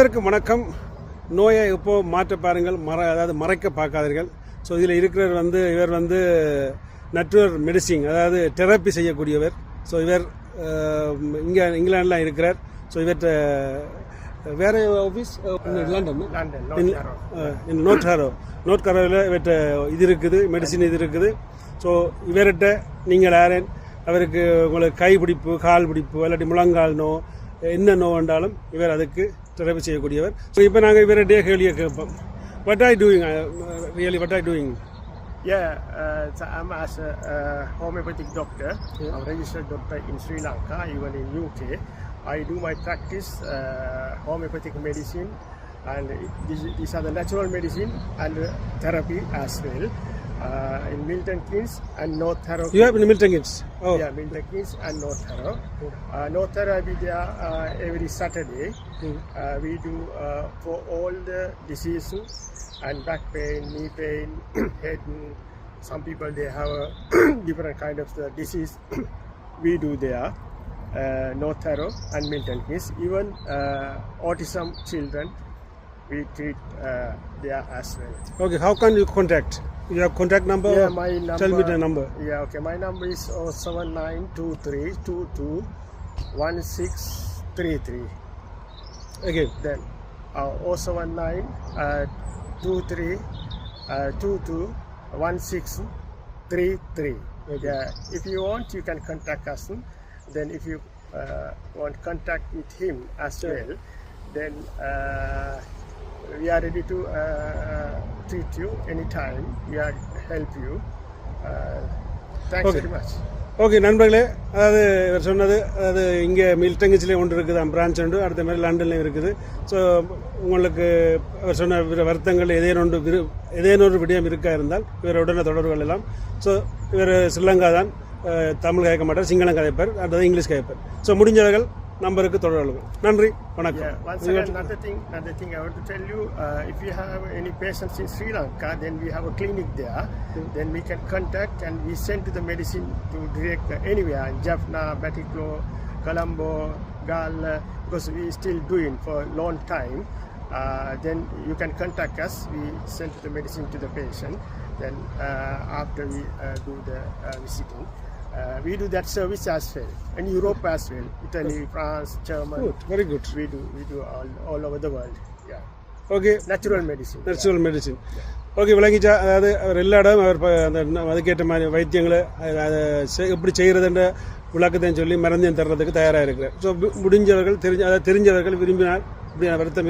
அனைவருக்கும் வணக்கம். நோயை இப்போ மாற்ற பாருங்கள், அதாவது மறைக்க பார்க்காதீர்கள். ஸோ இதில் இருக்கிறவர் இவர் நட்வர் மெடிசின், அதாவது தெரப்பி செய்யக்கூடியவர். ஸோ இவர் இங்கே இங்கிலாண்டில் இருக்கிறார். ஸோ இவர்கிட்ட வேற ஆஃபீஸ் லண்டன், நோர்த் கரோவில் இவர்கிட்ட இது இருக்குது, மெடிசின் இது இருக்குது. ஸோ இவர்கிட்ட நீங்கள் யாரேன் அவருக்கு உங்களுக்கு கை பிடிப்பு, கால் பிடிப்பு, இல்லாட்டி முழங்கால் நோ, என்ன நோ வேண்டாலும் இவர் அதுக்கு தெரப்பி செய்யக்கூடியவர். ஸோ இப்போ நாங்கள் இவருடைய கேள்வியை கேட்போம். What are doing really, what are doing? Yeah, so I'm as a homeopathic doctor. I'm a registered doctor in Sri Lanka, even in UK. I do my practice homeopathic medicine, and these are the natural medicine and therapy as well. In Milton Keynes and North Harrow. You have in Milton Keynes? Oh. Yeah, Milton Keynes and North Harrow. North Harrow I be there every Saturday. We do for all the diseases and back pain, knee pain, head. Some people they have a different kind of the disease. We do there. North Harrow and Milton Keynes. Even autism children we treat there as well. Okay, how can you contact? You have contact number? Yeah, my number. Tell me the number. Yeah, okay. My number is 07923221633. Again. Then 07923221633. Okay. Yeah, if you want, you can contact us. Then if you want contact with him as well, then we are ready to treat you anytime. We are help you. Thanks very much. Okay நண்பர்களே, அதாவது இவர் சொன்னது, அதாவது இங்கே Milton கீன்ஸ்லேயும் ஒன்று இருக்குது, branch உண்டு, அடுத்த மாதிரி லண்டன்லேயும் இருக்குது. ஸோ உங்களுக்கு அவர் சொன்ன வருத்தங்கள் ஏதேனொரு விடயம் இருக்கா இருந்தால் இவருடனே தொடர்பு கொள்ளலாம். ஸோ இவர் ஸ்ரீலங்கா தான், தமிழ் கேட்க மாட்டார், சிங்களம் கதைப்பார், அடுத்தது இங்கிலீஷ் கதைப்பார். ஸோ முடிஞ்சவர்கள் நம்பருக்கு தொடர்பு கொள்ளுங்கள். நன்றி, வணக்கம். Once again, another thing I want to tell you, if you have any patients in Sri Lanka, then we have a clinic there. Then we can contact and we send to the medicine to direct anywhere in Jaffna, Batticaloa, Colombo, Galle, because we still doing for a long time. Then you can contact us. We send the medicine to the patient. Then after we do the visiting. We do that service as well in Europe as well, Italy, France, Germany. Good, very good. We do all over the world. Yeah. Okay. Natural medicine. Natural medicine. Okay, விளங்கிச்சா? அதாவது அவர் எல்லா இடம் அவர் அதுக்கேற்ற மாதிரி வைத்தியங்களை அதை எப்படி செய்கிறதுன்ற விளக்கத்தையும் சொல்லி மருந்தையும் தர்றதுக்கு தயாராக இருக்கிறார். ஸோ முடிஞ்சவர்கள் தெரிஞ்சவர்கள் விரும்பினால் இப்படி வருத்தம்